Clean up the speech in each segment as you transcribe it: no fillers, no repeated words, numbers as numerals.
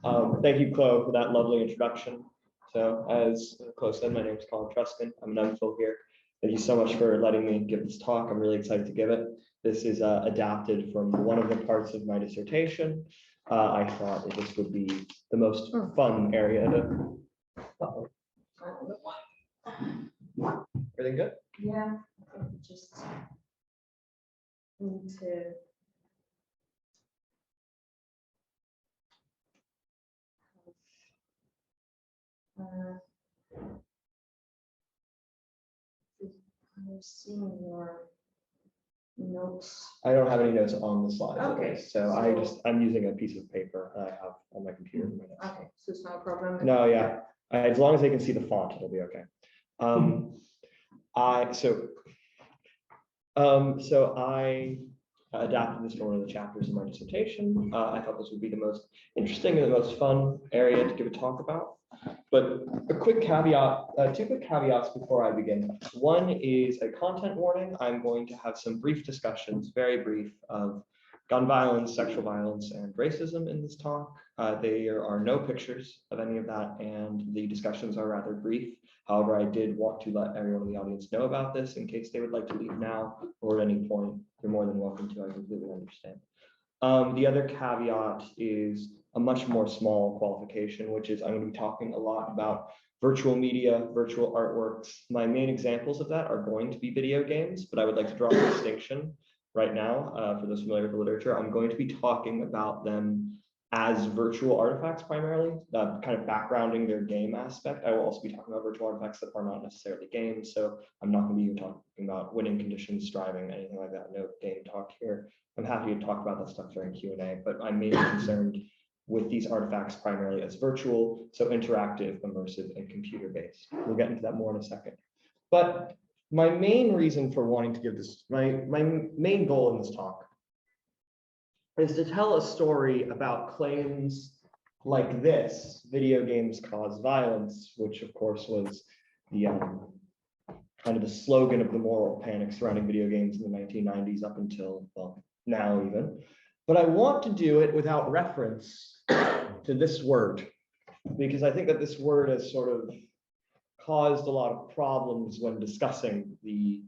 Thank you, Chloe, for that lovely introduction. So, as Chloe said, my name is Colin Troesken. I'm an MPhil here. Thank you so much for letting me give this talk. I'm really excited to give it. This is adapted from one of the parts of my dissertation. I thought that this would be the most fun area to. Everything good? Yeah, I think we just need to. I'm seeing your notes. I don't have any notes on the slides. Okay, So I'm using a piece of paper that I have on my computer. Okay, so it's not a problem. No, yeah. As long as they can see the font, it'll be okay. I adapted this from one of the chapters in my dissertation. I thought this would be the most interesting and the most fun area to give a talk about. But a quick caveat, two quick caveats before I begin. One is a content warning. I'm going to have some brief discussions, very brief, of gun violence, sexual violence, and racism in this talk. There are no pictures of any of that, and the discussions are rather brief. However, I did want to let everyone in the audience know about this in case they would like to leave now or at any point. You're more than welcome to. I completely understand. The other caveat is a much more small qualification, which is I'm going to be talking a lot about virtual media, virtual artworks. My main examples of that are going to be video games, but I would like to draw a distinction right now. For those familiar with the literature, I'm going to be talking about them as virtual artifacts primarily, kind of backgrounding their game aspect. I will also be talking about virtual artifacts that are not necessarily games, so I'm not going to be talking about winning conditions, striving, anything like that. No game talk here. I'm happy to talk about that stuff during Q&A, but I'm mainly concerned with these artifacts primarily as virtual, so interactive, immersive, and computer-based. We'll get into that more in a second. But my main reason for wanting to give this, my main goal in this talk is to tell a story about claims like this: video games cause violence, which of course was the kind of the slogan of the moral panic surrounding video games in the 1990s up until, well, now even. But I want to do it without reference to this word, because I think that this word has sort of caused a lot of problems when discussing the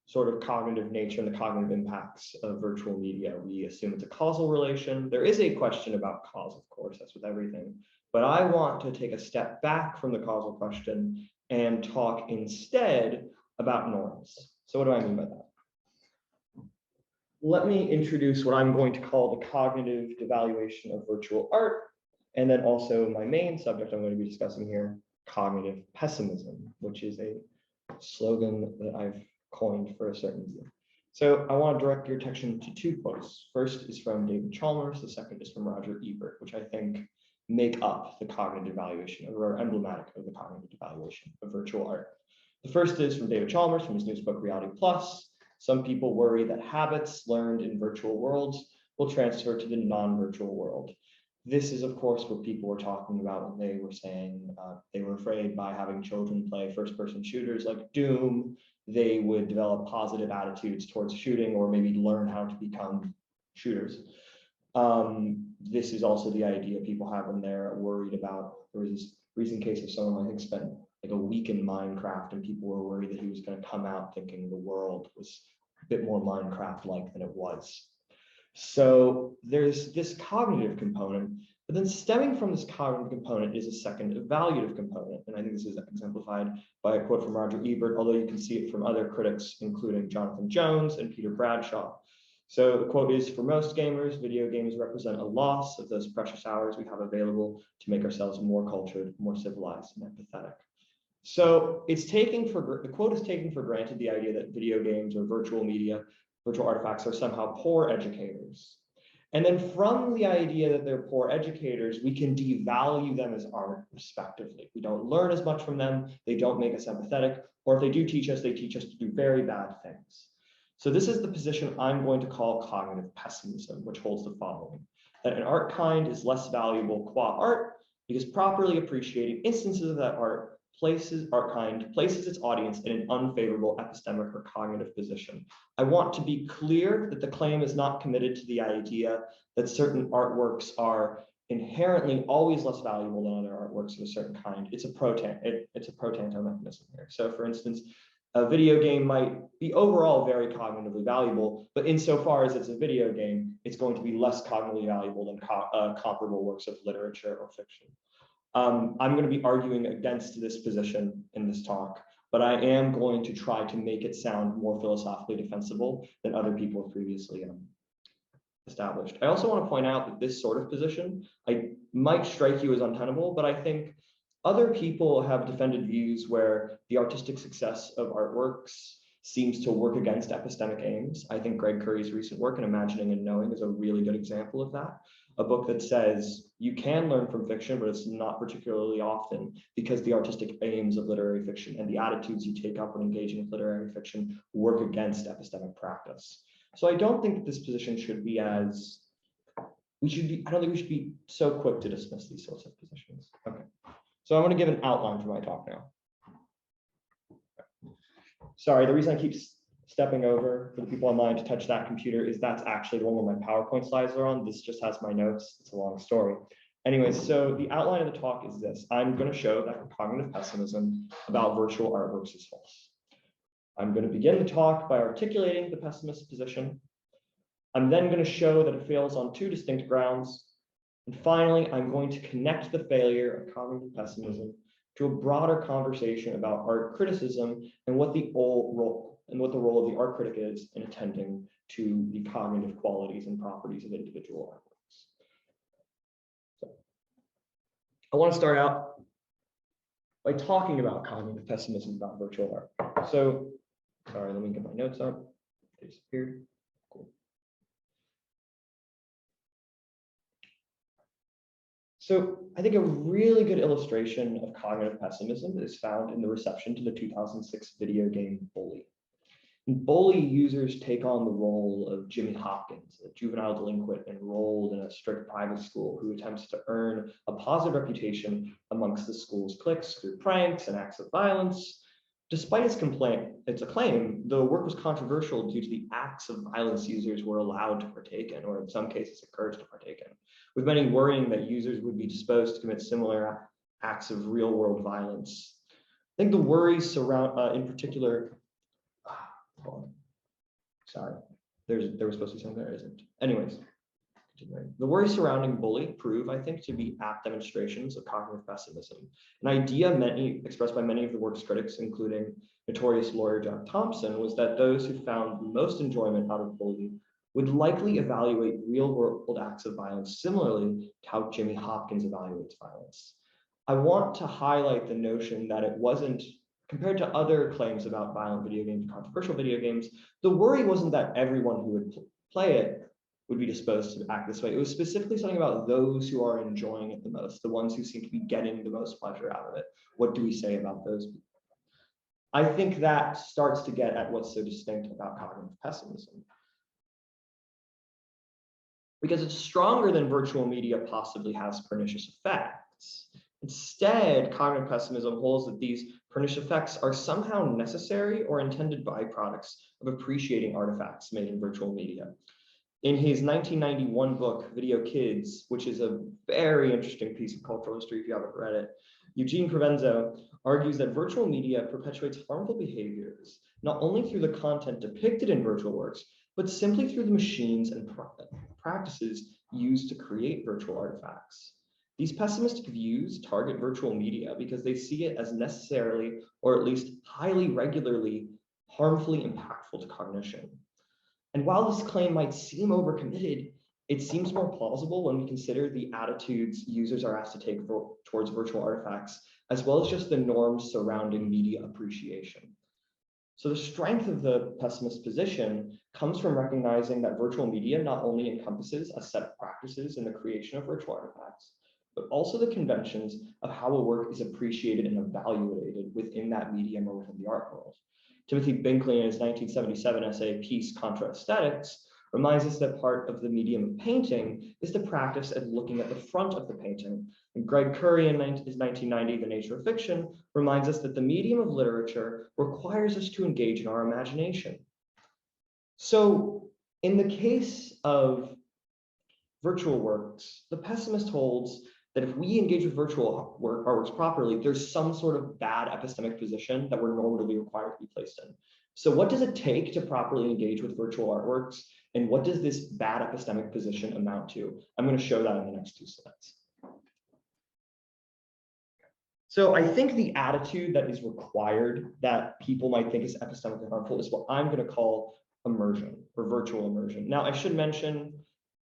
sort of cognitive nature and the cognitive impacts of virtual media. We assume it's a causal relation. There is a question about cause, of course, that's with everything. But I want to take a step back from the causal question and talk instead about norms. So what do I mean by that? Let me introduce what I'm going to call the cognitive devaluation of virtual art, and then also my main subject I'm going to be discussing here, cognitive pessimism, which is a slogan that I've coined for a certain view. So I want to direct your attention to 2 quotes. First is from David Chalmers, the second is from Roger Ebert, which I think make up the cognitive devaluation, or are emblematic of the cognitive devaluation of virtual art. The first is from David Chalmers from his newest book, Reality Plus. Some people worry that habits learned in virtual worlds will transfer to the non-virtual world. This is, of course, what people were talking about when they were saying they were afraid by having children play first-person shooters like Doom, they would develop positive attitudes towards shooting or maybe learn how to become shooters. This is also the idea people have when they're worried about, there was this recent case of someone I think spent like a week in Minecraft, and people were worried that he was going to come out thinking the world was a bit more Minecraft-like than it was. So there's this cognitive component, but then stemming from this cognitive component is a second evaluative component. And I think this is exemplified by a quote from Roger Ebert, although you can see it from other critics, including Jonathan Jones and Peter Bradshaw. So the quote is, "For most gamers, video games represent a loss of those precious hours we have available to make ourselves more cultured, more civilized, and empathetic." So the quote is taking for granted the idea that video games or virtual media, virtual artifacts are somehow poor educators. And then from the idea that they're poor educators, we can devalue them as art respectively. We don't learn as much from them. They don't make us empathetic, or if they do teach us, they teach us to do very bad things. So this is the position I'm going to call cognitive pessimism, which holds the following: that an art kind is less valuable qua art because properly appreciating instances of that art places its audience in an unfavorable epistemic or cognitive position. I want to be clear that the claim is not committed to the idea that certain artworks are inherently always less valuable than other artworks of a certain kind. It's a pro-tanto mechanism here. So for instance, a video game might be overall very cognitively valuable, but insofar as it's a video game, it's going to be less cognitively valuable than comparable works of literature or fiction. I'm going to be arguing against this position in this talk, but I am going to try to make it sound more philosophically defensible than other people have previously established. I also want to point out that this sort of position might strike you as untenable, but I think other people have defended views where the artistic success of artworks seems to work against epistemic aims. I think Greg Curry's recent work in Imagining and Knowing is a really good example of that. A book that says you can learn from fiction, but it's not particularly often because the artistic aims of literary fiction and the attitudes you take up when engaging with literary fiction work against epistemic practice. So I don't think that this position should be I don't think we should be so quick to dismiss these sorts of positions. Okay. So I'm going to give an outline for my talk now. Sorry, the reason I keep stepping over for the people online to touch that computer is that's actually the one where my PowerPoint slides are on. This just has my notes. It's a long story. Anyways, so the outline of the talk is this. I'm going to show that cognitive pessimism about virtual artworks is false. I'm going to begin the talk by articulating the pessimist position. I'm then going to show that it fails on two distinct grounds. And finally, I'm going to connect the failure of cognitive pessimism to a broader conversation about art criticism and what the role of the art critic is in attending to the cognitive qualities and properties of individual artworks. So, I want to start out by talking about cognitive pessimism about virtual art. So, sorry, let me get my notes up. They disappeared. Cool. So I think a really good illustration of cognitive pessimism is found in the reception to the 2006 video game Bully. In Bully, users take on the role of Jimmy Hopkins, a juvenile delinquent enrolled in a strict private school who attempts to earn a positive reputation amongst the school's cliques through pranks and acts of violence. Despite its acclaim, the work was controversial due to the acts of violence users were allowed to partake in, or in some cases encouraged to partake in, with many worrying that users would be disposed to commit similar acts of real-world violence. I think the worries surround, in particular, sorry, there was supposed to be something there isn't. Anyways, continuing. The worries surrounding Bully prove, I think, to be apt demonstrations of cognitive pessimism, an idea expressed by many of the work's critics, including notorious lawyer Jack Thompson, was that those who found the most enjoyment out of Bully would likely evaluate real-world acts of violence similarly to how Jimmy Hopkins evaluates violence. I want to highlight the notion that it wasn't, compared to other claims about violent video games, controversial video games, the worry wasn't that everyone who would play it would be disposed to act this way. It was specifically something about those who are enjoying it the most, the ones who seem to be getting the most pleasure out of it. What do we say about those people? I think that starts to get at what's so distinct about cognitive pessimism, because it's stronger than virtual media possibly has pernicious effects. Instead, cognitive pessimism holds that these pernicious effects are somehow necessary or intended byproducts of appreciating artifacts made in virtual media. In his 1991 book, Video Kids, which is a very interesting piece of cultural history if you haven't read it, Eugene Provenzo argues that virtual media perpetuates harmful behaviors, not only through the content depicted in virtual works, but simply through the machines and practices used to create virtual artifacts. These pessimistic views target virtual media because they see it as necessarily, or at least highly regularly, harmfully impactful to cognition. And while this claim might seem overcommitted, it seems more plausible when we consider the attitudes users are asked to take towards virtual artifacts, as well as just the norms surrounding media appreciation. So the strength of the pessimist position comes from recognizing that virtual media not only encompasses a set of practices in the creation of virtual artifacts, but also the conventions of how a work is appreciated and evaluated within that medium or within the art world. Timothy Binkley, in his 1977 essay, Peace Contra Aesthetics, reminds us that part of the medium of painting is the practice of looking at the front of the painting. And Greg Curry, in his 1990, The Nature of Fiction, reminds us that the medium of literature requires us to engage in our imagination. So in the case of virtual works, the pessimist holds that if we engage with virtual artworks properly, there's some sort of bad epistemic position that we're normatively required to be placed in. So what does it take to properly engage with virtual artworks? And what does this bad epistemic position amount to? I'm going to show that in the next 2 slides. So I think the attitude that is required that people might think is epistemically harmful is what I'm going to call immersion or virtual immersion. Now, I should mention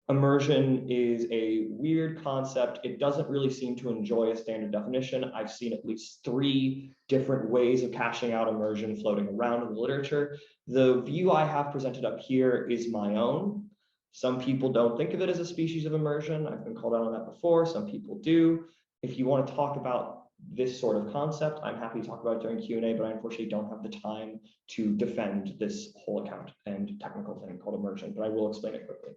immersion is a weird concept. It doesn't really seem to enjoy a standard definition. I've seen at least 3 different ways of cashing out immersion floating around in the literature. The view I have presented up here is my own. Some people don't think of it as a species of immersion. I've been called out on that before. Some people do. If you want to talk about this sort of concept, I'm happy to talk about it during Q&A, but I unfortunately don't have the time to defend this whole account and technical thing called immersion, but I will explain it quickly.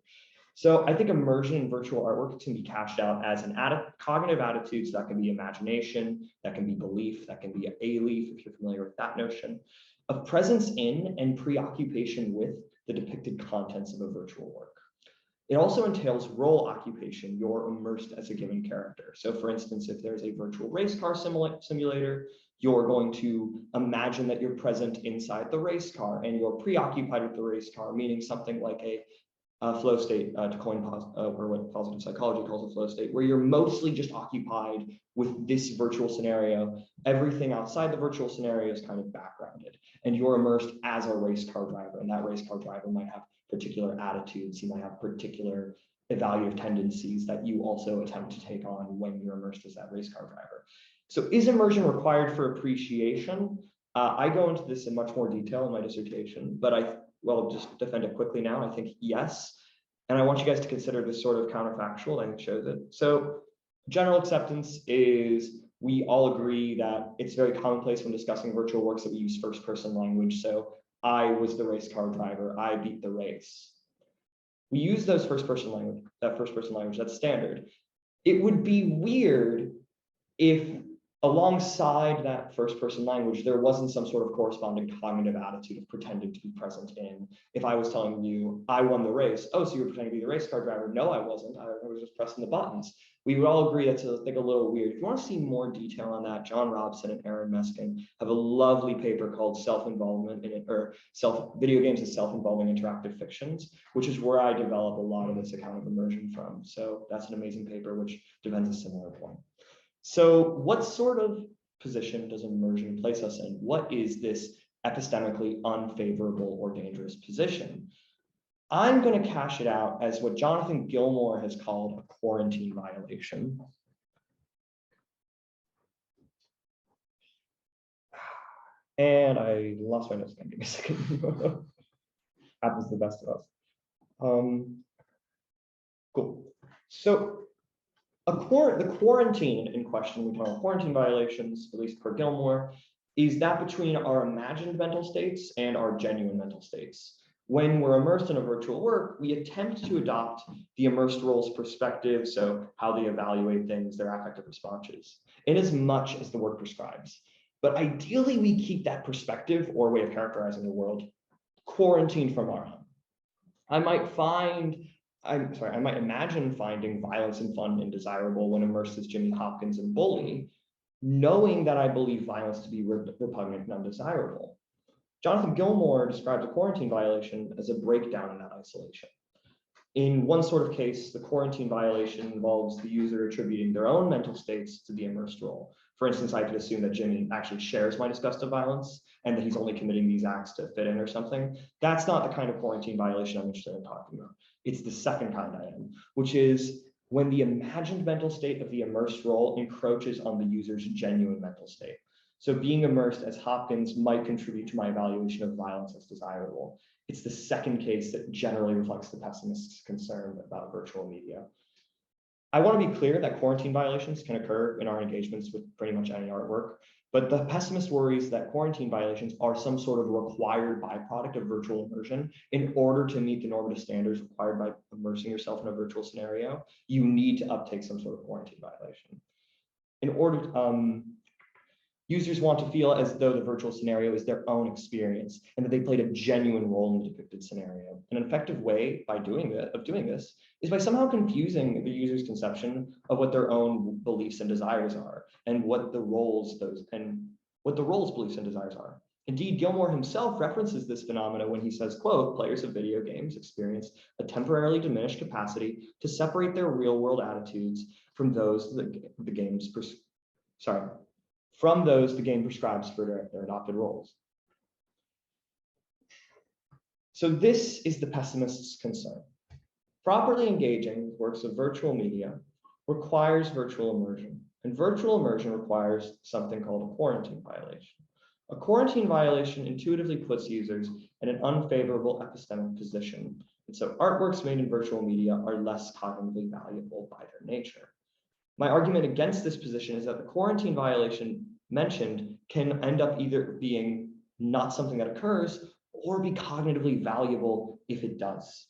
So I think immersion in virtual artwork can be cashed out as an cognitive attitude. So that can be imagination, that can be belief, that can be a belief, if you're familiar with that notion, of presence in and preoccupation with the depicted contents of a virtual work. It also entails role occupation. You're immersed as a given character. So for instance, if there's a virtual race car simulator, you're going to imagine that you're present inside the race car and you're preoccupied with the race car, meaning something like a flow state, to coin or what positive psychology calls a flow state, where you're mostly just occupied with this virtual scenario. Everything outside the virtual scenario is kind of backgrounded, and you're immersed as a race car driver, and that race car driver might have particular attitudes, he might have particular evaluative tendencies that you also attempt to take on when you're immersed as that race car driver. So is immersion required for appreciation? I go into this in much more detail in my dissertation, but I'll just defend it quickly now. I think yes. And I want you guys to consider this sort of counterfactual. I think it shows it. So general acceptance is we all agree that it's very commonplace when discussing virtual works that we use first-person language. So I was the race car driver. I beat the race. We use those first-person language, that's standard. It would be weird if alongside that first-person language, there wasn't some sort of corresponding cognitive attitude of pretending to be present in. If I was telling you, I won the race. Oh, so you were pretending to be the race car driver. No, I wasn't. I was just pressing the buttons. We would all agree that's a little weird. If you want to see more detail on that, John Robson and Aaron Meskin have a lovely paper called Self-Involvement Video Games as Self-Involving Interactive Fictions, which is where I develop a lot of this account of immersion from. So that's an amazing paper, which defends a similar point. So what sort of position does immersion place us in? What is this epistemically unfavorable or dangerous position? I'm going to cash it out as what Jonathan Gilmore has called a quarantine violation. And I lost my notes again. Give me a second. Happens to the best of us. Cool. So the quarantine in question, we call quarantine violations, at least per Gilmore, is that between our imagined mental states and our genuine mental states. When we're immersed in a virtual work, we attempt to adopt the immersed role's perspective, so how they evaluate things, their affective responses, in as much as the work prescribes. But ideally, we keep that perspective or way of characterizing the world quarantined from our own. I might imagine finding violence and fun indesirable when immersed as Jimmy Hopkins and Bully, knowing that I believe violence to be repugnant and undesirable. Jonathan Gilmore describes a quarantine violation as a breakdown in that isolation. In one sort of case, the quarantine violation involves the user attributing their own mental states to the immersed role. For instance, I could assume that Jimmy actually shares my disgust of violence and that he's only committing these acts to fit in or something. That's not the kind of quarantine violation I'm interested in talking about. It's the second kind I am, which is when the imagined mental state of the immersed role encroaches on the user's genuine mental state. So being immersed as Hopkins might contribute to my evaluation of violence as desirable. It's the second case that generally reflects the pessimist's concern about virtual media. I want to be clear that quarantine violations can occur in our engagements with pretty much any artwork, but the pessimist worries that quarantine violations are some sort of required byproduct of virtual immersion. In order to meet the normative standards required by immersing yourself in a virtual scenario, you need to uptake some sort of quarantine violation. In order, Users want to feel as though the virtual scenario is their own experience and that they played a genuine role in the depicted scenario. An effective way of doing this is by somehow confusing the user's conception of what their own beliefs and desires are and what the roles beliefs and desires are. Indeed, Gilmore himself references this phenomena when he says, quote, players of video games experience a temporarily diminished capacity to separate their real-world attitudes from those the game prescribes for their adopted roles. So this is the pessimist's concern. Properly engaging with works of virtual media requires virtual immersion, and virtual immersion requires something called a quarantine violation. A quarantine violation intuitively puts users in an unfavorable epistemic position, and so artworks made in virtual media are less cognitively valuable by their nature. My argument against this position is that the quarantine violation mentioned can end up either being not something that occurs or be cognitively valuable if it does.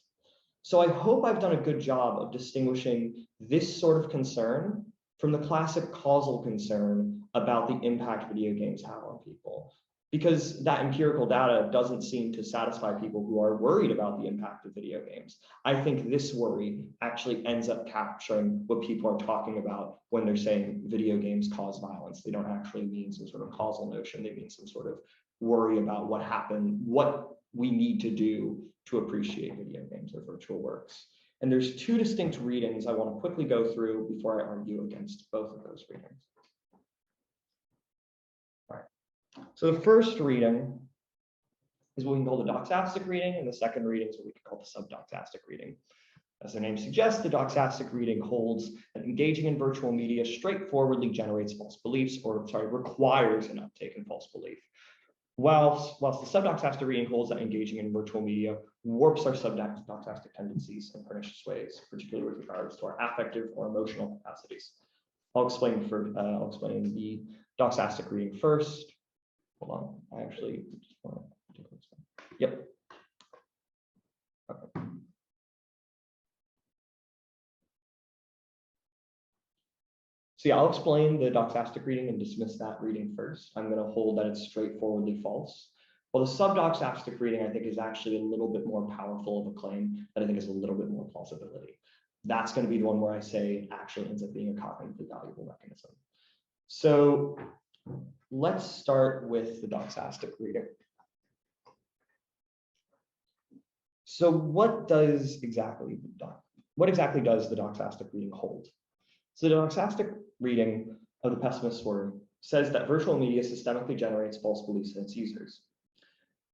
So I hope I've done a good job of distinguishing this sort of concern from the classic causal concern about the impact video games have on people, because that empirical data doesn't seem to satisfy people who are worried about the impact of video games. I think this worry actually ends up capturing what people are talking about when they're saying video games cause violence. They don't actually mean some sort of causal notion. They mean some sort of worry about what we need to do to appreciate video games or virtual works. And there's two distinct readings I want to quickly go through before I argue against both of those readings. All right. So the first reading is what we can call the doxastic reading, and the second reading is what we can call the sub-doxastic reading. As the name suggests, the doxastic reading holds that engaging in virtual media straightforwardly generates false beliefs, requires an uptake in false belief. Whilst the sub-doxastic reading holds that engaging in virtual media warps our sub-doxastic tendencies in pernicious ways, particularly with regards to our affective or emotional capacities. I'll explain the doxastic reading first. Hold on, I actually just want to do this. Yep. Okay. So yeah, I'll explain the doxastic reading and dismiss that reading first. I'm going to hold that it's straightforwardly false. Well, the sub-doxastic reading, I think, is actually a little bit more powerful of a claim that I think is a little bit more plausibility. That's going to be the one where I say it actually ends up being a cognitively valuable mechanism. So let's start with the doxastic reading. So what exactly does the doxastic reading hold? So the doxastic reading of the pessimist's word says that virtual media systemically generates false beliefs in its users.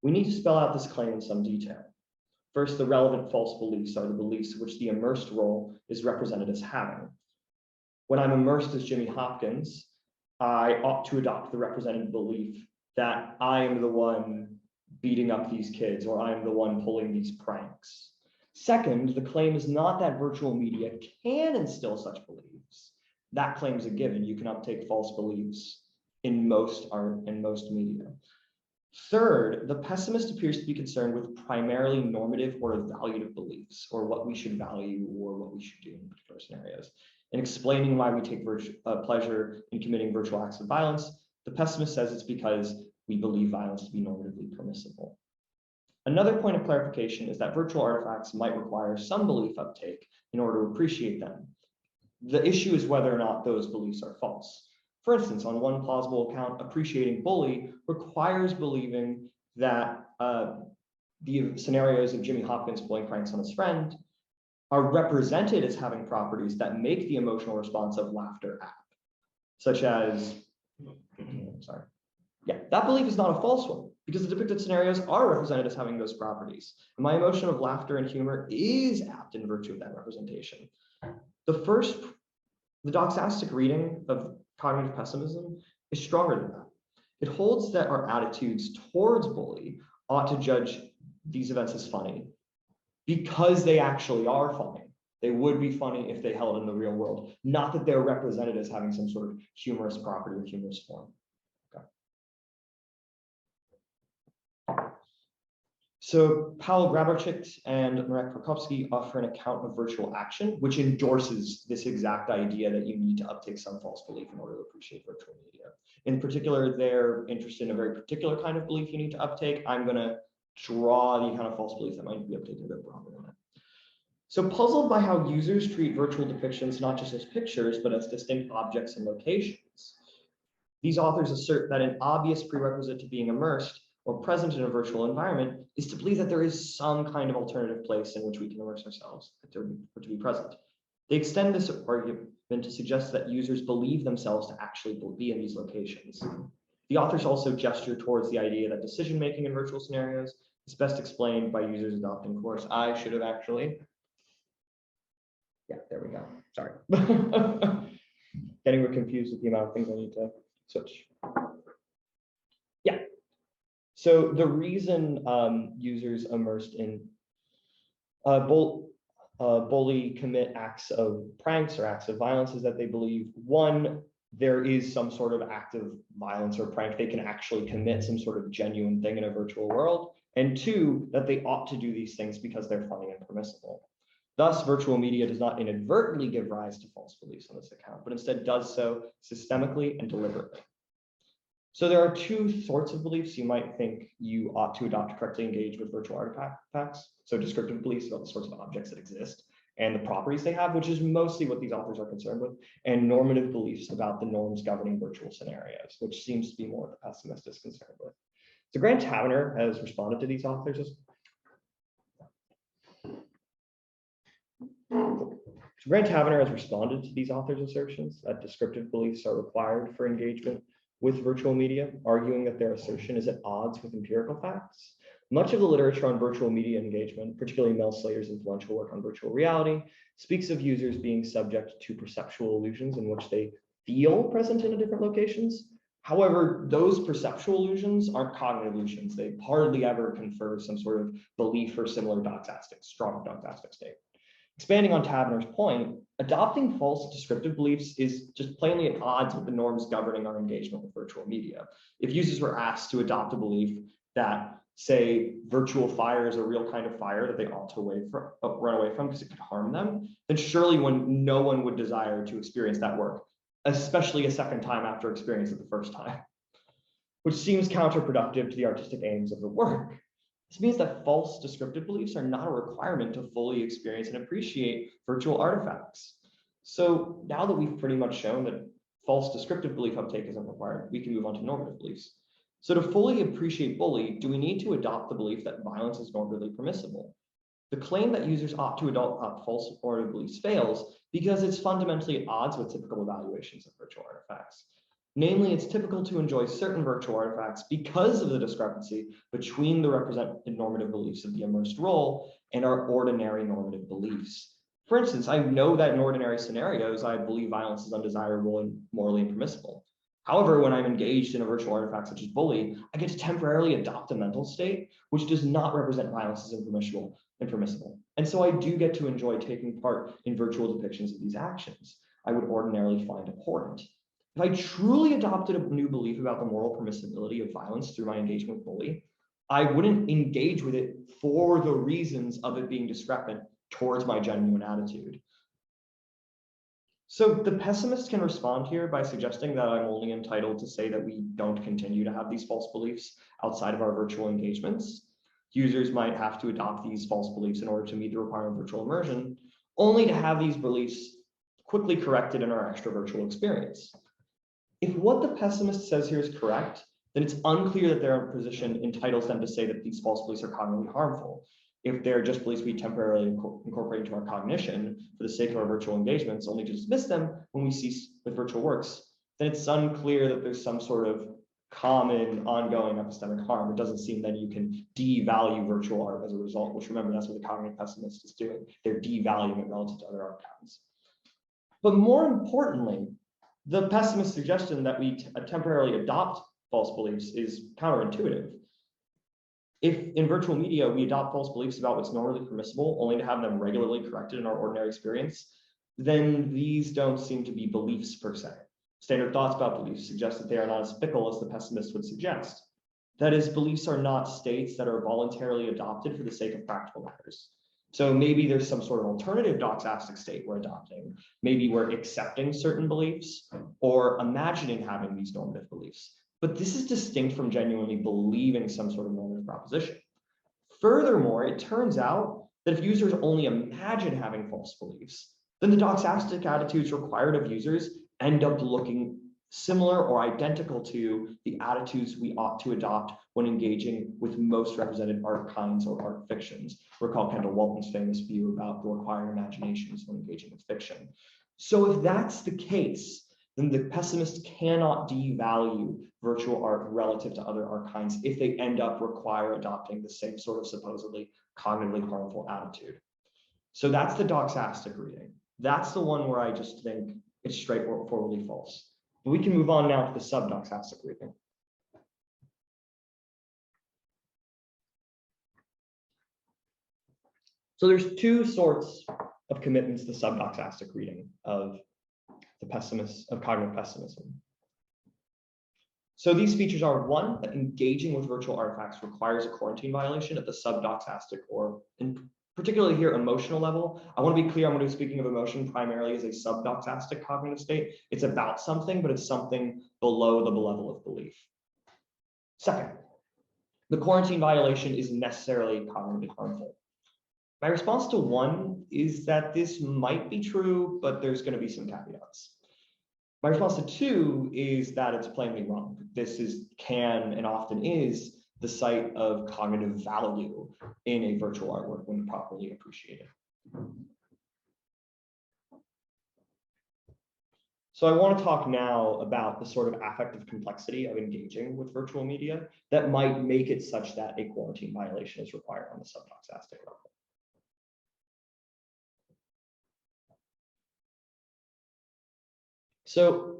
We need to spell out this claim in some detail. First, the relevant false beliefs are the beliefs which the immersed role is represented as having. When I'm immersed as Jimmy Hopkins, I ought to adopt the represented belief that I am the one beating up these kids, or I am the one pulling these pranks. Second, the claim is not that virtual media can instill such beliefs. That claim is a given. You can uptake false beliefs in most art and most media. Third, the pessimist appears to be concerned with primarily normative or evaluative beliefs, or what we should value or what we should do in particular scenarios. In explaining why we take pleasure in committing virtual acts of violence, the pessimist says it's because we believe violence to be normatively permissible. Another point of clarification is that virtual artifacts might require some belief uptake in order to appreciate them. The issue is whether or not those beliefs are false. For instance, on one plausible account, appreciating bully requires believing that the scenarios of Jimmy Hopkins pulling pranks on his friend are represented as having properties that make the emotional response of laughter apt, such as, that belief is not a false one because the depicted scenarios are represented as having those properties. And my emotion of laughter and humor is apt in virtue of that representation. The doxastic reading of cognitive pessimism is stronger than that. It holds that our attitudes towards bully ought to judge these events as funny because they actually are funny. They would be funny if they held in the real world, not that they're represented as having some sort of humorous property or humorous form. Okay. So Paul Grabarczyk and Marek Prokopsky offer an account of virtual action, which endorses this exact idea that you need to uptake some false belief in order to appreciate virtual media. In particular, they're interested in a very particular kind of belief you need to uptake. I'm going to draw the kind of false belief that might be uptaken a bit broader than that. So puzzled by how users treat virtual depictions not just as pictures, but as distinct objects and locations, these authors assert that an obvious prerequisite to being immersed or present in a virtual environment is to believe that there is some kind of alternative place in which we can immerse ourselves or to be present. They extend this argument to suggest that users believe themselves to actually be in these locations. The authors also gesture towards the idea that decision-making in virtual scenarios is best explained by users adopting course. I should have actually, yeah, there we go, sorry. Getting confused with the amount of things I need to switch. Yeah. So the reason users immersed in bully commit acts of pranks or acts of violence is that they believe, one, there is some sort of act of violence or prank they can actually commit, some sort of genuine thing in a virtual world, and two, that they ought to do these things because they're funny and permissible. Thus, virtual media does not inadvertently give rise to false beliefs on this account, but instead does so systemically and deliberately. So there are two sorts of beliefs you might think you ought to adopt to correctly engage with virtual artifacts. So descriptive beliefs about the sorts of objects that exist and the properties they have, which is mostly what these authors are concerned with, and normative beliefs about the norms governing virtual scenarios, which seems to be more what the pessimist is concerned with. So Grant Taverner has responded to these authors. So Grant Taverner has responded to these authors' assertions that descriptive beliefs are required for engagement with virtual media, arguing that their assertion is at odds with empirical facts. Much of the literature on virtual media engagement, particularly Mel Slater's influential work on virtual reality, speaks of users being subject to perceptual illusions in which they feel present in different locations. However, those perceptual illusions aren't cognitive illusions. They hardly ever confer some sort of belief or similar strong doxastic state. Expanding on Taverner's point, adopting false descriptive beliefs is just plainly at odds with the norms governing our engagement with virtual media. If users were asked to adopt a belief that, say, virtual fire is a real kind of fire that they ought to run away from because it could harm them, then surely no one would desire to experience that work, especially a second time after experiencing it the first time, which seems counterproductive to the artistic aims of the work. This means that false descriptive beliefs are not a requirement to fully experience and appreciate virtual artifacts. So now that we've pretty much shown that false descriptive belief uptake isn't required, we can move on to normative beliefs. So to fully appreciate bully, do we need to adopt the belief that violence is normatively permissible? The claim that users ought to adopt false normative beliefs fails because it's fundamentally at odds with typical evaluations of virtual artifacts. Namely, it's typical to enjoy certain virtual artifacts because of the discrepancy between the represented normative beliefs of the immersed role and our ordinary normative beliefs. For instance, I know that in ordinary scenarios, I believe violence is undesirable and morally impermissible. However, when I'm engaged in a virtual artifact such as bully, I get to temporarily adopt a mental state which does not represent violence as impermissible. And so I do get to enjoy taking part in virtual depictions of these actions I would ordinarily find abhorrent. If I truly adopted a new belief about the moral permissibility of violence through my engagement with bully, I wouldn't engage with it for the reasons of it being discrepant towards my genuine attitude. So the pessimist can respond here by suggesting that I'm only entitled to say that we don't continue to have these false beliefs outside of our virtual engagements. Users might have to adopt these false beliefs in order to meet the requirement of virtual immersion, only to have these beliefs quickly corrected in our extra virtual experience. If what the pessimist says here is correct, then it's unclear that their position entitles them to say that these false beliefs are cognitively harmful. If they're just beliefs we temporarily incorporate into our cognition for the sake of our virtual engagements, only to dismiss them when we cease with virtual works, then it's unclear that there's some sort of common ongoing epistemic harm. It doesn't seem that you can devalue virtual art as a result, which, remember, that's what the cognitive pessimist is doing. They're devaluing it relative to other art kinds. But more importantly, the pessimist suggestion that we temporarily adopt false beliefs is counterintuitive. If in virtual media we adopt false beliefs about what's normally permissible, only to have them regularly corrected in our ordinary experience, then these don't seem to be beliefs per se. Standard thoughts about beliefs suggest that they are not as fickle as the pessimist would suggest. That is, beliefs are not states that are voluntarily adopted for the sake of practical matters. So maybe there's some sort of alternative doxastic state we're adopting. Maybe we're accepting certain beliefs or imagining having these normative beliefs. But this is distinct from genuinely believing some sort of normative proposition. Furthermore, it turns out that if users only imagine having false beliefs, then the doxastic attitudes required of users end up looking similar or identical to the attitudes we ought to adopt when engaging with most represented art kinds or art fictions. Recall Kendall Walton's famous view about the required imaginations when engaging with fiction. So if that's the case, then the pessimist cannot devalue virtual art relative to other art kinds if they end up adopting the same sort of supposedly cognitively harmful attitude. So that's the doxastic reading. That's the one where I just think it's straightforwardly false. But we can move on now to the sub-doxastic reading. So there's two sorts of commitments to the sub-doxastic reading of cognitive pessimism. So these features are: one, that engaging with virtual artifacts requires a quarantine violation at the sub-doxastic, or in particularly here, emotional level. I want to be clear, I'm going to be speaking of emotion primarily as a sub-doxastic cognitive state. It's about something, but it's something below the level of belief. Second, the quarantine violation is necessarily cognitively harmful. My response to one is that this might be true, but there's going to be some caveats. My response to two is that it's plainly wrong. This can and often is the site of cognitive value in a virtual artwork when properly appreciated. So I want to talk now about the sort of affective complexity of engaging with virtual media that might make it such that a quarantine violation is required on the sub-doxastic level. So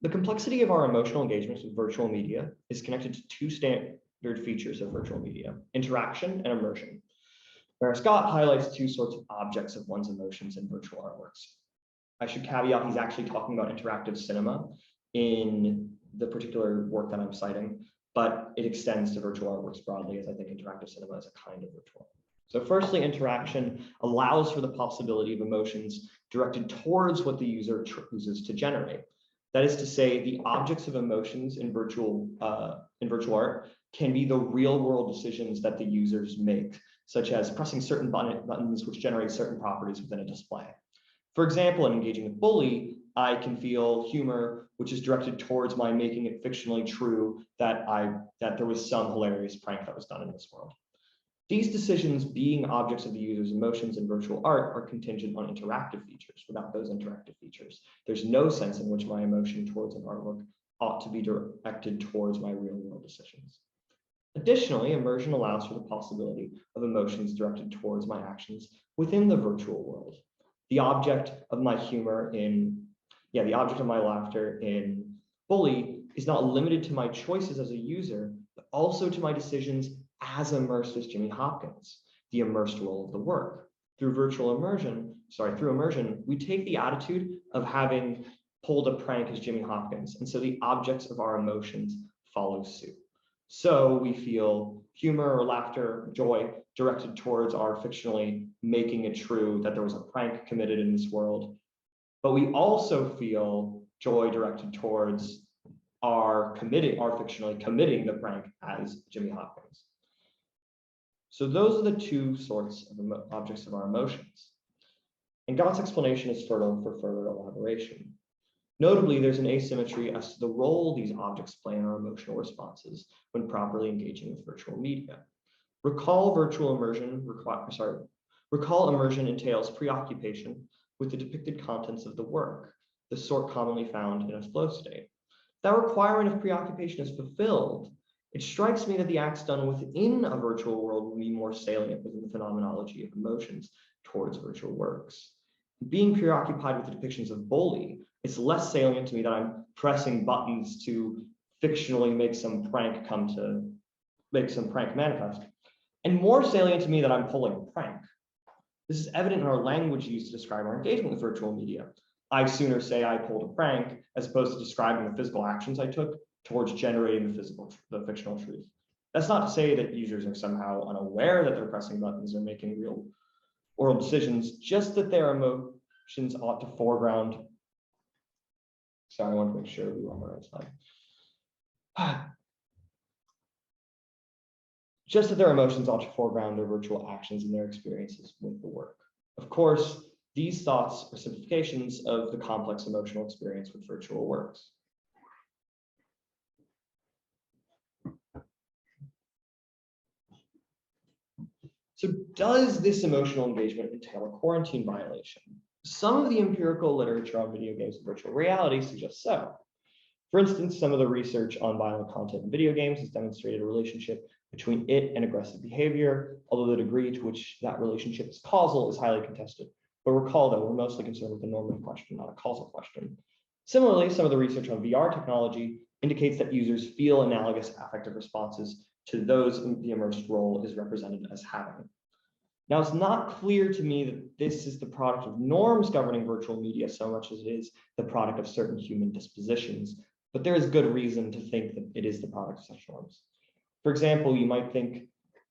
the complexity of our emotional engagements with virtual media is connected to two standard features of virtual media: interaction and immersion. Where Scott highlights two sorts of objects of one's emotions in virtual artworks. I should caveat he's actually talking about interactive cinema in the particular work that I'm citing, but it extends to virtual artworks broadly, as I think interactive cinema is a kind of virtual. So firstly, interaction allows for the possibility of emotions directed towards what the user chooses to generate. That is to say, the objects of emotions in virtual art can be the real world decisions that the users make, such as pressing certain buttons which generate certain properties within a display. For example, in engaging with bully, I can feel humor, which is directed towards my making it fictionally true that there was some hilarious prank that was done in this world. These decisions, being objects of the user's emotions in virtual art, are contingent on interactive features. Without those interactive features, there's no sense in which my emotion towards an artwork ought to be directed towards my real world decisions. Additionally, immersion allows for the possibility of emotions directed towards my actions within the virtual world. The object of my humor the object of my laughter in bully is not limited to my choices as a user, but also to my decisions as immersed as Jimmy Hopkins, the immersed role of the work. Through immersion, we take the attitude of having pulled a prank as Jimmy Hopkins, and so the objects of our emotions follow suit. So we feel humor or laughter, joy directed towards our fictionally making it true that there was a prank committed in this world. But we also feel joy directed towards our fictionally committing the prank as Jimmy Hopkins. So those are the two sorts of objects of our emotions. And Gott's explanation is fertile for further elaboration. Notably, there's an asymmetry as to the role these objects play in our emotional responses when properly engaging with virtual media. Recall immersion entails preoccupation with the depicted contents of the work, the sort commonly found in a flow state. That requirement of preoccupation is fulfilled. It strikes me that the acts done within a virtual world will be more salient within the phenomenology of emotions towards virtual works. Being preoccupied with the depictions of bully, it's less salient to me that I'm pressing buttons to fictionally make some prank manifest, and more salient to me that I'm pulling a prank. This is evident in our language used to describe our engagement with virtual media. I'd sooner say I pulled a prank as opposed to describing the physical actions I took towards generating the fictional truth. That's not to say that users are somehow unaware that they're pressing buttons or making real world decisions, just that their emotions ought to foreground. Sorry, I want to make sure we were on the right slide. Just that their emotions ought to foreground their virtual actions and their experiences with the work. Of course, these thoughts are simplifications of the complex emotional experience with virtual works. So does this emotional engagement entail a quarantine violation? Some of the empirical literature on video games and virtual reality suggests so. For instance, some of the research on violent content in video games has demonstrated a relationship between it and aggressive behavior, although the degree to which that relationship is causal is highly contested. But recall that we're mostly concerned with the normative question, not a causal question. Similarly, some of the research on VR technology indicates that users feel analogous affective responses to those the immersed role is represented as having. Now, it's not clear to me that this is the product of norms governing virtual media so much as it is the product of certain human dispositions, but there is good reason to think that it is the product of such norms. For example, you might think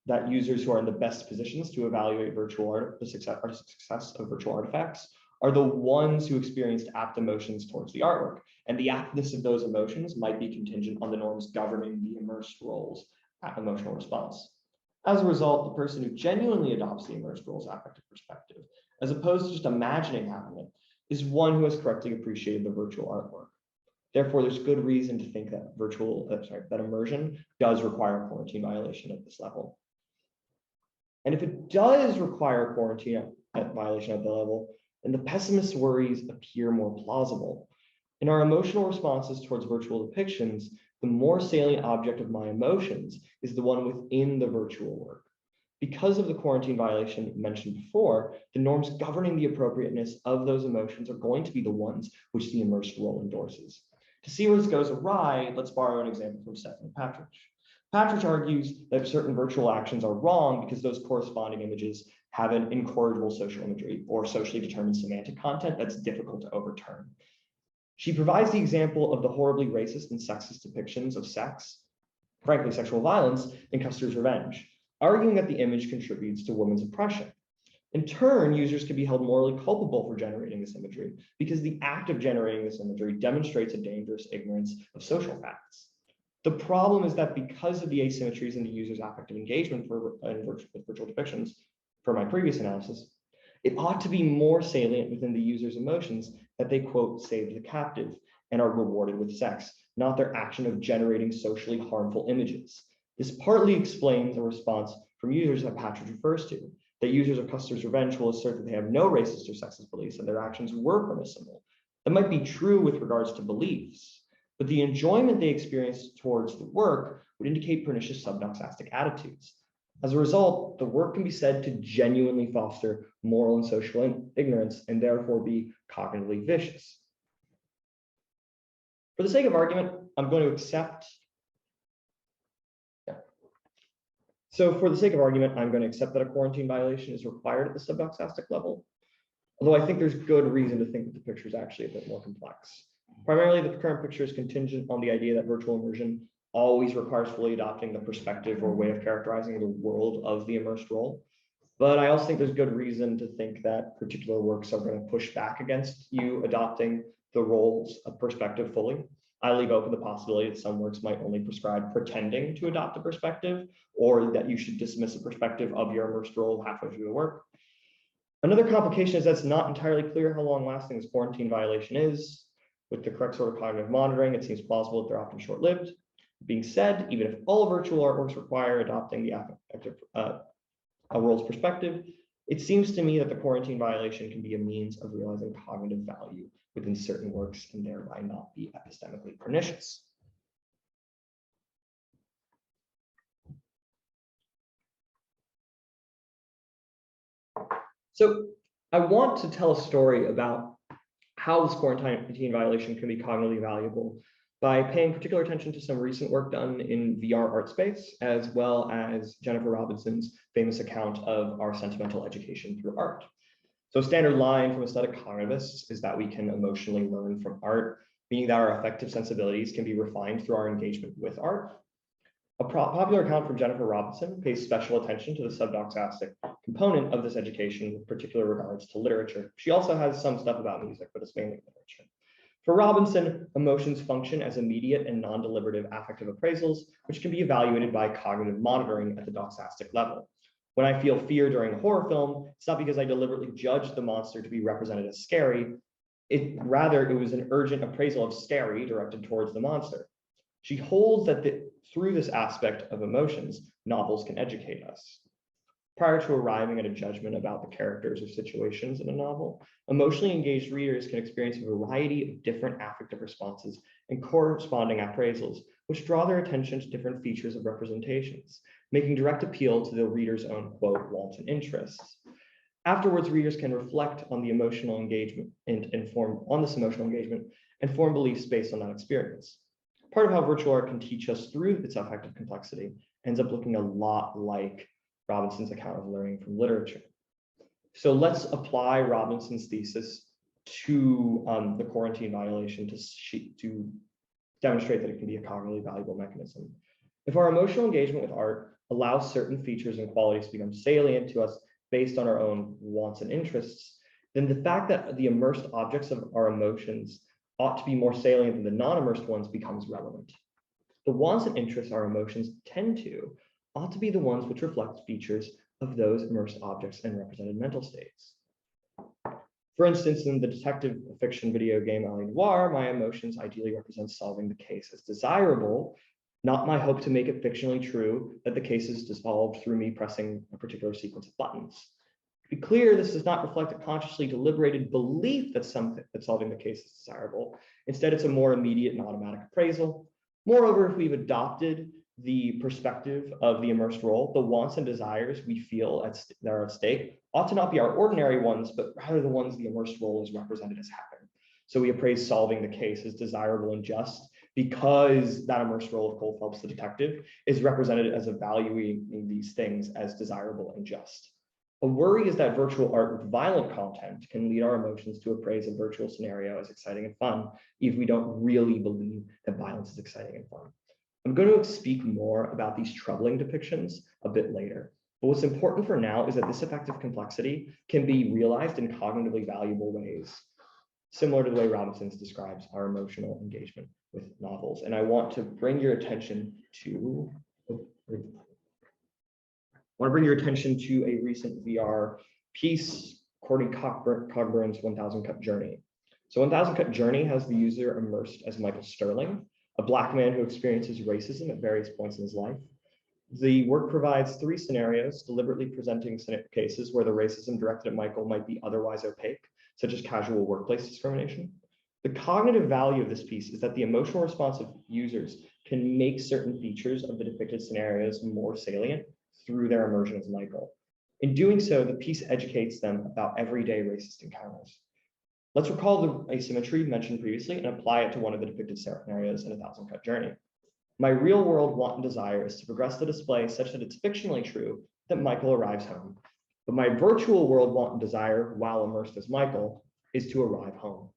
that users who are in the best positions to evaluate virtual art, the success of virtual artifacts, are the ones who experienced apt emotions towards the artwork, and the aptness of those emotions might be contingent on the norms governing the immersed role's emotional response. As a result, the person who genuinely adopts the immersed role's affective perspective, as opposed to just imagining having it, is one who has correctly appreciated the virtual artwork. Therefore, there's good reason to think that that immersion does require a quarantine violation at this level. And if it does require a quarantine violation at the level, then the pessimist's worries appear more plausible. In our emotional responses towards virtual depictions, the more salient object of my emotions is the one within the virtual work. Because of the quarantine violation mentioned before, the norms governing the appropriateness of those emotions are going to be the ones which the immersed role endorses. To see where this goes awry, let's borrow an example from Stephanie Partridge. Partridge argues that certain virtual actions are wrong because those corresponding images have an incorrigible social imagery or socially determined semantic content that's difficult to overturn. She provides the example of the horribly racist and sexist depictions of sex, frankly, sexual violence, in Custer's Revenge, arguing that the image contributes to women's oppression. In turn, users can be held morally culpable for generating this imagery because the act of generating this imagery demonstrates a dangerous ignorance of social facts. The problem is that because of the asymmetries in the user's affective engagement with virtual depictions, for my previous analysis, it ought to be more salient within the user's emotions that they, quote, saved the captive and are rewarded with sex, not their action of generating socially harmful images. This partly explains a response from users that Partridge refers to, that users of Custer's Revenge will assert that they have no racist or sexist beliefs and their actions were permissible. That might be true with regards to beliefs, but the enjoyment they experience towards the work would indicate pernicious sub-doxastic attitudes. As a result, the work can be said to genuinely foster moral and social ignorance and therefore be cognitively vicious. For the sake of argument, I'm going to accept. So for the sake of argument, I'm going to accept that a quarantine violation is required at the sub-doxastic level, although I think there's good reason to think that the picture is actually a bit more complex. Primarily, the current picture is contingent on the idea that virtual immersion always requires fully adopting the perspective or way of characterizing the world of the immersed role. But I also think there's good reason to think that particular works are going to push back against you adopting the roles of perspective fully. I leave open the possibility that some works might only prescribe pretending to adopt a perspective, or that you should dismiss a perspective of your immersed role halfway through the work. Another complication is that it's not entirely clear how long lasting this quarantine violation is. With the correct sort of cognitive monitoring, it seems plausible that they're often short-lived. Being said, even if all virtual artworks require adopting the affective role's perspective, it seems to me that the quarantine violation can be a means of realizing cognitive value within certain works and thereby not be epistemically pernicious. So I want to tell a story about how this quarantine violation can be cognitively valuable by paying particular attention to some recent work done in VR art space, as well as Jennifer Robinson's famous account of our sentimental education through art. So a standard line from aesthetic cognitivists is that we can emotionally learn from art meaning that our affective sensibilities can be refined through our engagement with art. A popular account from Jennifer Robinson pays special attention to the sub-doxastic component of this education with particular regards to literature. She also has some stuff about music, but it's mainly literature. For Robinson, emotions function as immediate and non-deliberative affective appraisals, which can be evaluated by cognitive monitoring at the doxastic level. When I feel fear during a horror film, it's not because I deliberately judged the monster to be represented as scary. Rather, it was an urgent appraisal of scary directed towards the monster. She holds that through this aspect of emotions, novels can educate us. Prior to arriving at a judgment about the characters or situations in a novel, emotionally engaged readers can experience a variety of different affective responses and corresponding appraisals, which draw their attention to different features of representations, making direct appeal to the reader's own, quote, wants and interests. Afterwards, readers can reflect on the emotional engagement and form beliefs based on that experience. Part of how virtual art can teach us through its affective complexity ends up looking a lot like Robinson's account of learning from literature. So let's apply Robinson's thesis to the quarantine violation to demonstrate that it can be a cognitively valuable mechanism. If our emotional engagement with art allows certain features and qualities to become salient to us based on our own wants and interests, then the fact that the immersed objects of our emotions ought to be more salient than the non-immersed ones becomes relevant. The wants and interests our emotions tend to ought to be the ones which reflect features of those immersed objects and represented mental states. For instance, in the detective fiction video game Alley Noir, my emotions ideally represent solving the case as desirable, not my hope to make it fictionally true that the case is solved through me pressing a particular sequence of buttons. To be clear, this does not reflect a consciously deliberated belief that solving the case is desirable. Instead, it's a more immediate and automatic appraisal. Moreover, if we've adopted the perspective of the immersed role, the wants and desires we feel that are at stake ought to not be our ordinary ones, but rather the ones the immersed role is represented as having. So we appraise solving the case as desirable and just because that immersed role of Cole Phelps, the detective, is represented as evaluating these things as desirable and just. A worry is that virtual art with violent content can lead our emotions to appraise a virtual scenario as exciting and fun, if we don't really believe that violence is exciting and fun. I'm going to speak more about these troubling depictions a bit later, but what's important for now is that this affective complexity can be realized in cognitively valuable ways, similar to the way Robinson describes our emotional engagement with novels. And I want to bring your attention to a recent VR piece, Courtney Cogburn's 1000 Cut Journey. So 1000 Cut Journey has the user immersed as Michael Sterling, a Black man who experiences racism at various points in his life. The work provides 3 scenarios, deliberately presenting cases where the racism directed at Michael might be otherwise opaque, such as casual workplace discrimination. The cognitive value of this piece is that the emotional response of users can make certain features of the depicted scenarios more salient through their immersion as Michael. In doing so, the piece educates them about everyday racist encounters. Let's recall the asymmetry mentioned previously and apply it to one of the depicted scenarios in 1000 Cut Journey. My real world want and desire is to progress the display such that it's fictionally true that Michael arrives home. But my virtual world want and desire, while immersed as Michael, is to arrive home.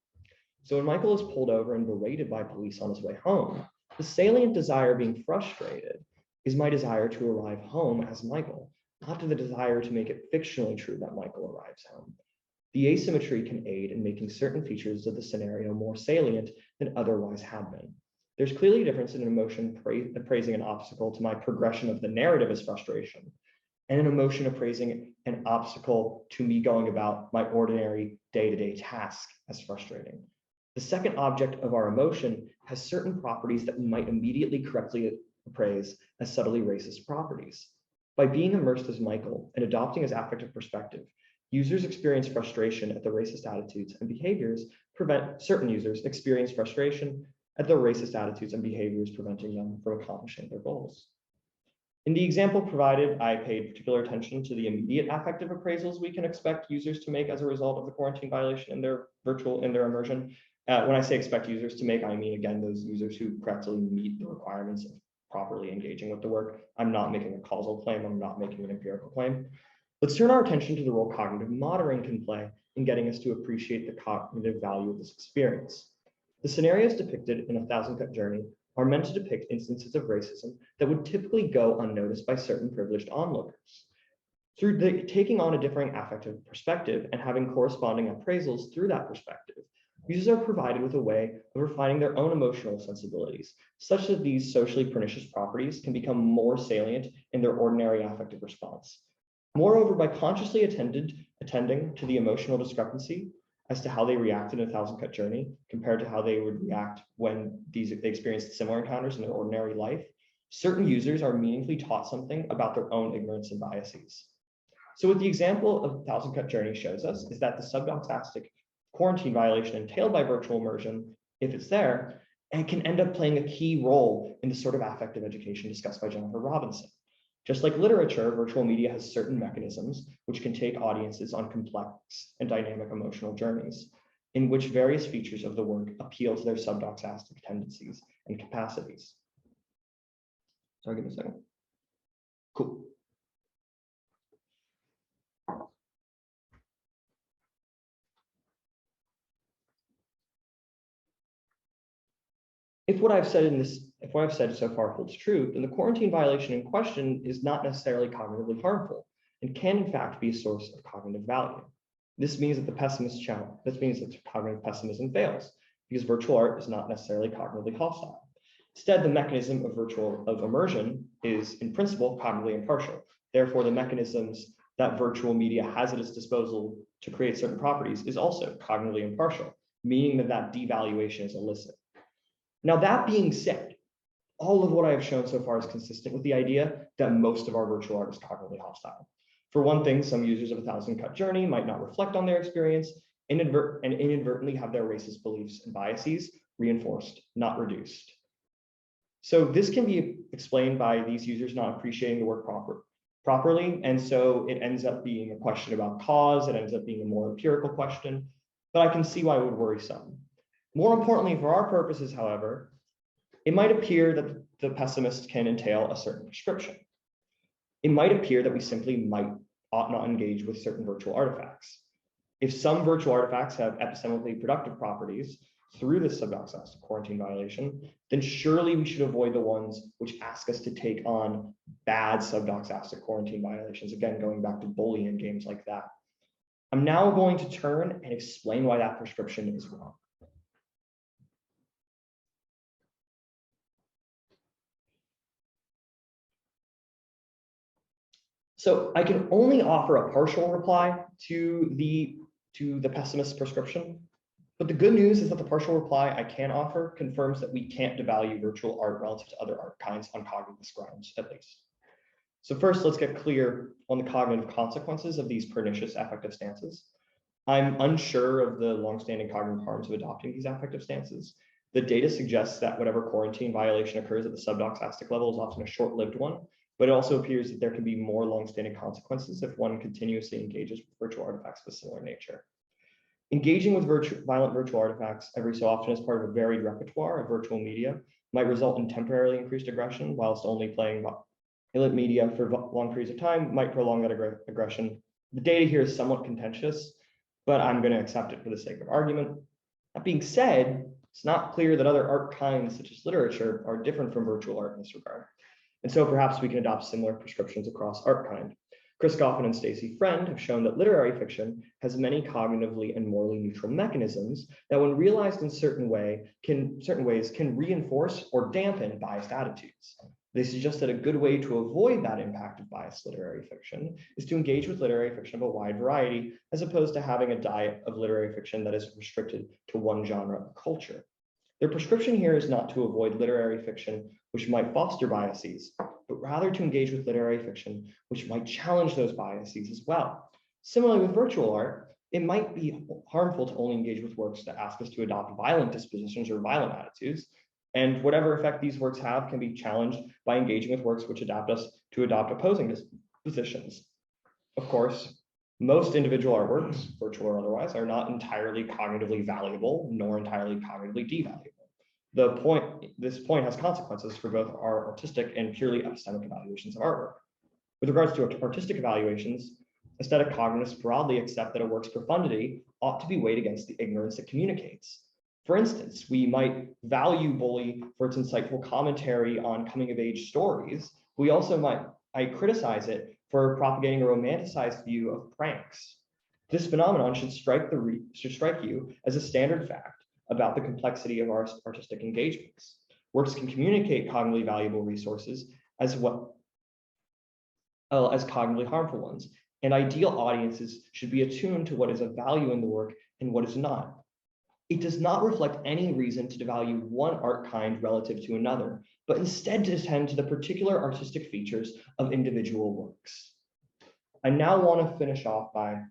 So when Michael is pulled over and berated by police on his way home, the salient desire being frustrated is my desire to arrive home as Michael, not to the desire to make it fictionally true that Michael arrives home. The asymmetry can aid in making certain features of the scenario more salient than otherwise had been. There's clearly a difference in an emotion appraising an obstacle to my progression of the narrative as frustration, and an emotion appraising an obstacle to me going about my ordinary day-to-day task as frustrating. The second object of our emotion has certain properties that we might immediately correctly appraise as subtly racist properties. By being immersed as Michael and adopting his affective perspective, users experience frustration at the racist attitudes and behaviors certain users experience frustration at the racist attitudes and behaviors preventing them from accomplishing their goals. In the example provided, I paid particular attention to the immediate affective appraisals we can expect users to make as a result of the quarantine violation in their immersion. When I say expect users to make, I mean, again, those users who correctly meet the requirements of properly engaging with the work. I'm not making a causal claim. I'm not making an empirical claim. Let's turn our attention to the role cognitive monitoring can play in getting us to appreciate the cognitive value of this experience. The scenarios depicted in A Thousand Cut Journey are meant to depict instances of racism that would typically go unnoticed by certain privileged onlookers. Through taking on a differing affective perspective and having corresponding appraisals through that perspective, users are provided with a way of refining their own emotional sensibilities, such that these socially pernicious properties can become more salient in their ordinary affective response. Moreover, by consciously attending to the emotional discrepancy as to how they reacted in A Thousand Cut Journey compared to how they would react when they experienced similar encounters in their ordinary life, certain users are meaningfully taught something about their own ignorance and biases. So what the example of A Thousand Cut Journey shows us is that the sub-doxastic quarantine violation entailed by virtual immersion, if it's there, and can end up playing a key role in the sort of affective education discussed by Jennifer Robinson. Just like literature, virtual media has certain mechanisms which can take audiences on complex and dynamic emotional journeys, in which various features of the work appeal to their sub-doxastic tendencies and capacities. Sorry, give me a second. Cool. If what I've said so far holds true, then the quarantine violation in question is not necessarily cognitively harmful and can in fact be a source of cognitive value. This means that cognitive pessimism fails because virtual art is not necessarily cognitively hostile. Instead, the mechanism of immersion is in principle cognitively impartial. Therefore, the mechanisms that virtual media has at its disposal to create certain properties is also cognitively impartial, meaning that devaluation is illicit. Now, that being said, all of what I have shown so far is consistent with the idea that most of our virtual art is cognitively hostile. For one thing, some users of A Thousand Cut Journey might not reflect on their experience and inadvertently have their racist beliefs and biases reinforced, not reduced. So this can be explained by these users not appreciating the work properly, and so it ends up being a question about cause, it ends up being a more empirical question, but I can see why it would worry some. More importantly, for our purposes, however, it might appear that the pessimist can entail a certain prescription. It might appear that we simply ought not engage with certain virtual artifacts. If some virtual artifacts have epistemically productive properties through this sub-doxastic quarantine violation, then surely we should avoid the ones which ask us to take on bad sub-doxastic quarantine violations. Again, going back to bullying games like that. I'm now going to turn and explain why that prescription is wrong. So I can only offer a partial reply to the pessimist prescription, but the good news is that the partial reply I can offer confirms that we can't devalue virtual art relative to other art kinds on cognitive grounds, at least. So first, let's get clear on the cognitive consequences of these pernicious affective stances. I'm unsure of the longstanding cognitive harms of adopting these affective stances. The data suggests that whatever quarantine violation occurs at the sub-doxastic level is often a short-lived one, but it also appears that there can be more longstanding consequences if one continuously engages with virtual artifacts of a similar nature. Engaging with violent virtual artifacts every so often as part of a varied repertoire of virtual media might result in temporarily increased aggression, whilst only playing violent media for long periods of time might prolong that aggression. The data here is somewhat contentious, but I'm going to accept it for the sake of argument. That being said, it's not clear that other art kinds, such as literature, are different from virtual art in this regard. And so perhaps we can adopt similar prescriptions across art kind. Chris Goffin and Stacy Friend have shown that literary fiction has many cognitively and morally neutral mechanisms that, when realized in certain ways, can reinforce or dampen biased attitudes. They suggest that a good way to avoid that impact of biased literary fiction is to engage with literary fiction of a wide variety, as opposed to having a diet of literary fiction that is restricted to one genre of culture. Their prescription here is not to avoid literary fiction which might foster biases, but rather to engage with literary fiction which might challenge those biases as well. Similarly, with virtual art, it might be harmful to only engage with works that ask us to adopt violent dispositions or violent attitudes, and whatever effect these works have can be challenged by engaging with works which adapt us to adopt opposing dispositions. Of course, most individual artworks, virtual or otherwise, are not entirely cognitively valuable, nor entirely cognitively devaluable. This point has consequences for both our artistic and purely epistemic evaluations of artwork. With regards to artistic evaluations, aesthetic cognists broadly accept that a work's profundity ought to be weighed against the ignorance it communicates. For instance, we might value Bully for its insightful commentary on coming-of-age stories. We also might criticize it for propagating a romanticized view of pranks. This phenomenon should strike you as a standard fact about the complexity of our artistic engagements. Works can communicate cognitively valuable resources as well as cognitively harmful ones, and ideal audiences should be attuned to what is of value in the work and what is not. It does not reflect any reason to devalue one art kind relative to another, but instead to attend to the particular artistic features of individual works. I now want to finish off by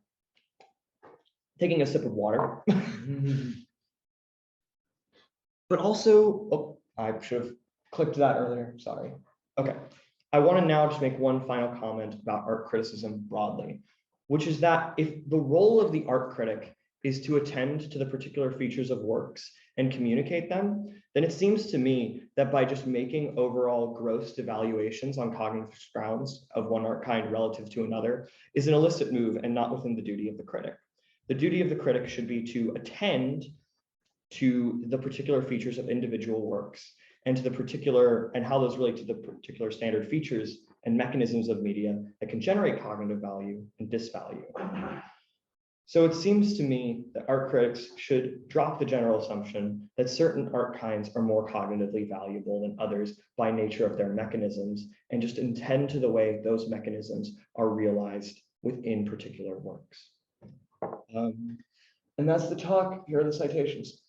taking a sip of water. But also, oh, I should have clicked that earlier, sorry. Okay, I want to now just make one final comment about art criticism broadly, which is that if the role of the art critic is to attend to the particular features of works and communicate them, then it seems to me that by just making overall gross devaluations on cognitive grounds of one art kind relative to another is an illicit move and not within the duty of the critic. The duty of the critic should be to attend to the particular features of individual works and to the particular and how those relate to the particular standard features and mechanisms of media that can generate cognitive value and disvalue. So it seems to me that art critics should drop the general assumption that certain art kinds are more cognitively valuable than others by nature of their mechanisms, and just attend to the way those mechanisms are realized within particular works. And that's the talk. Here are the citations.